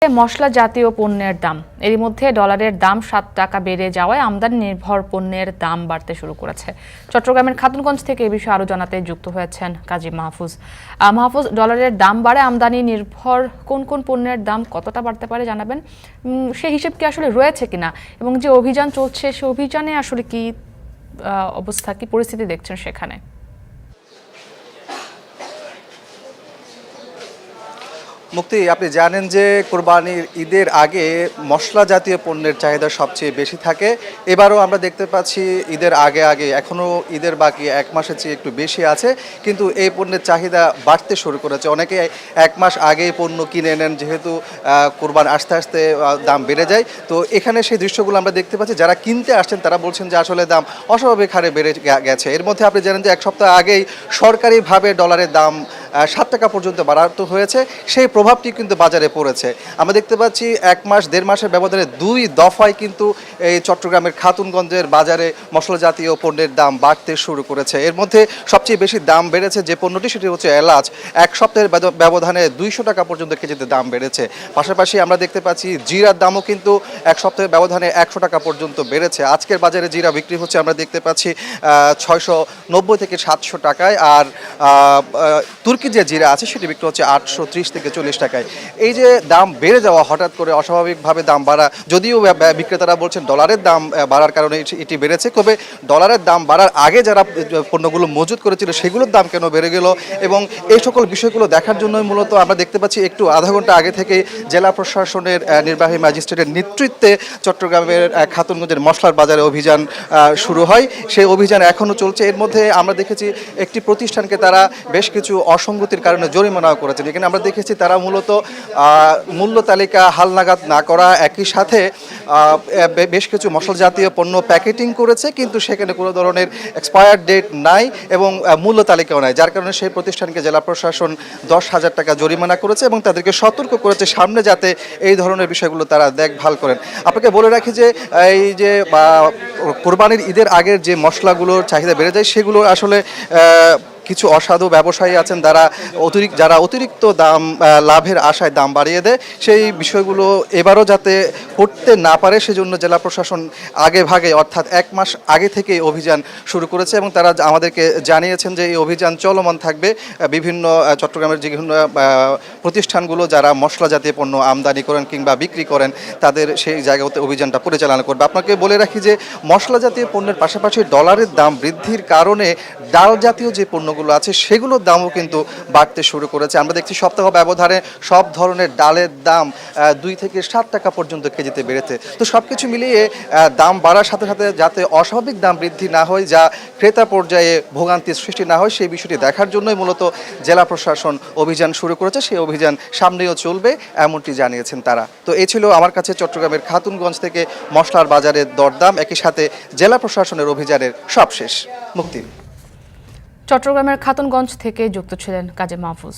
মশলা জাতীয় পণ্যের দাম এরই মধ্যে ডলারের দাম 7 টাকা বেড়ে যাওয়ায় আমদানি নির্ভর পণ্যের দাম বাড়তে শুরু করেছে। চট্টগ্রামের খাতুনগঞ্জ থেকে এই বিষয়ে আরো জানাতে যুক্ত হয়েছেন কাজী মাহফুজ। মাহফুজ, ডলারের দাম বাড়ে আমদানি নির্ভর কোন কোন পণ্যের দাম কতটা বাড়তে পারে জানাবেন, সেই হিসেব কি আসলে রয়েছে কিনা, এবং যে অভিযান চলছে সে অভিযানে আসলে কি অবস্থা, কি পরিস্থিতি দেখছেন সেখানে? মুক্তি, আপনি জানেন যে কোরবানির ঈদের আগে মশলা জাতীয় পণ্যের চাহিদা সবচেয়ে বেশি থাকে। এবারও আমরা দেখতে পাচ্ছি ঈদের আগে এখনও ঈদের বাকি এক মাসের চেয়ে একটু বেশি আছে, কিন্তু এই পণ্যের চাহিদা বাড়তে শুরু করেছে। অনেকে এক মাস আগেই পণ্য কিনে নেন, যেহেতু কোরবান আস্তে আস্তে দাম বেড়ে যায়। তো এখানে সেই দৃশ্যগুলো আমরা দেখতে পাচ্ছি। যারা কিনতে আসছেন তারা বলছেন যে আসলে দাম অস্বাভাবিক হারে বেড়ে গেছে। এর মধ্যে আপনি জানেন যে এক সপ্তাহ আগেই সরকারিভাবে ডলারের দাম 7 টাকা পর্যন্ত বাড়ানো হয়েছে। সেই প্রভাবটি কিন্তু বাজারে পড়েছে। আমরা দেখতে পাচ্ছি এক মাস দেড় মাসের ব্যবধানে 2 দফায় কিন্তু এই চট্টগ্রামের খাতুনগঞ্জের বাজারে মশলা জাতীয় পণ্যের দাম বাড়তে শুরু করেছে। এর মধ্যে সবচেয়ে বেশি দাম বেড়েছে যে পণ্যটি, সেটি হচ্ছে এলাচ। এক সপ্তাহের ব্যবধানে 200 টাকা পর্যন্ত কেজিতে দাম বেড়েছে। পাশাপাশি আমরা দেখতে পাচ্ছি জিরার দামও কিন্তু এক সপ্তাহের ব্যবধানে 100 টাকা পর্যন্ত বেড়েছে। আজকের বাজারে জিরা বিক্রি হচ্ছে আমরা দেখতে পাচ্ছি 690 থেকে 700 টাকায়, আর তুর্কি যে জিরা আছে সেটি বিক্রি হচ্ছে 830 থেকে 40 টাকায়। এই যে দাম বেড়ে যাওয়া, হঠাৎ করে অস্বাভাবিকভাবে দাম বাড়া, যদিও বিক্রেতারা বলছেন ডলারের দাম বাড়ার কারণে এটি বেড়েছে, তবে ডলারের দাম বাড়ার আগে যারা পণ্যগুলো মজুত করেছিল সেগুলোর দাম কেন বেড়ে গেল, এবং এই সকল বিষয়গুলো দেখার জন্যই মূলত আমরা দেখতে পাচ্ছি একটু আধা ঘন্টা আগে থেকে জেলা প্রশাসনের নির্বাহী ম্যাজিস্ট্রেটের নেতৃত্বে চট্টগ্রামের খাতুনগঞ্জের মশলার বাজারে অভিযান শুরু হয়। সেই অভিযান এখনও চলছে। এর মধ্যে আমরা দেখেছি একটি প্রতিষ্ঠানকে তারা বেশ কিছু অসঙ্গতির কারণে জরিমানাও করেছেন। এখানে আমরা দেখেছি তারা মূলত মূল্য তালিকা হালনাগাদ না করা, একই সাথে বেশ কিছু মশলা জাতীয় পণ্য প্যাকেটিং করেছে, কিন্তু সেখানে কোনো ধরনের এক্সপায়ার ডেট নাই এবং মূল্য তালিকাও নাই, যার কারণে সেই প্রতিষ্ঠানকে জেলা প্রশাসন 10,000 টাকা জরিমানা করেছে এবং তাদেরকে সতর্ক করেছে সামনে যাতে এই ধরনের বিষয়গুলো তারা দেখভাল করেন। আপনাকে বলে রাখি যে এই যে কোরবানির ঈদের আগের যে মশলাগুলোর চাহিদা বেড়ে যায়, সেগুলো আসলে কিছু অসাধু ব্যবসায়ী আছেন যারা অতিরিক্ত দাম লাভের আশায় দাম বাড়িয়ে দেয়। সেই বিষয়গুলো এবারও যাতে করতে না পারে সেজন্য জেলা প্রশাসন আগে ভাগে, অর্থাৎ এক মাস আগে থেকে অভিযান শুরু করেছে এবং তারা আমাদেরকে জানিয়েছেন যে এই অভিযান চলমান থাকবে। বিভিন্ন চট্টগ্রামের বিভিন্ন প্রতিষ্ঠানগুলো যারা মশলা জাতীয় পণ্য আমদানি করেন কিংবা বিক্রি করেন তাদের সেই জায়গাতে অভিযানটা পরিচালনা করবে। আপনাকে বলে রাখি যে মশলা জাতীয় পণ্যের পাশাপাশি ডলারের দাম বৃদ্ধির কারণে ডাল জাতীয় যে পণ্যগুলো আছে সেগুলোর দামও কিন্তু বাড়তে শুরু করেছে। আমরা দেখছি সপ্তাহ ব্যবধানে সব ধরনের ডালের দাম 2 থেকে 7 টাকা পর্যন্ত কেজিতে বেড়েছে। তো সব কিছু মিলিয়ে দাম বাড়ার সাথে সাথে যাতে অস্বাভাবিক দাম বৃদ্ধি না হয়, যা ক্রেতা পর্যায়ে ভোগান্তির সৃষ্টি না হয়, সেই বিষয়টি দেখার জন্যই মূলত জেলা প্রশাসন অভিযান শুরু করেছে। সেই অভিযান সামনেও চলবে এমনটি জানিয়েছেন তারা। তো এই ছিল আমার কাছে চট্টগ্রামের খাতুনগঞ্জ থেকে মশলার বাজারের দরদাম, একই সাথে জেলা প্রশাসনের অভিযানের সবশেষ। মুক্তি। চট্টগ্রামের খাতুনগঞ্জ থেকে যুক্ত ছিলেন কাজী মাহফুজ।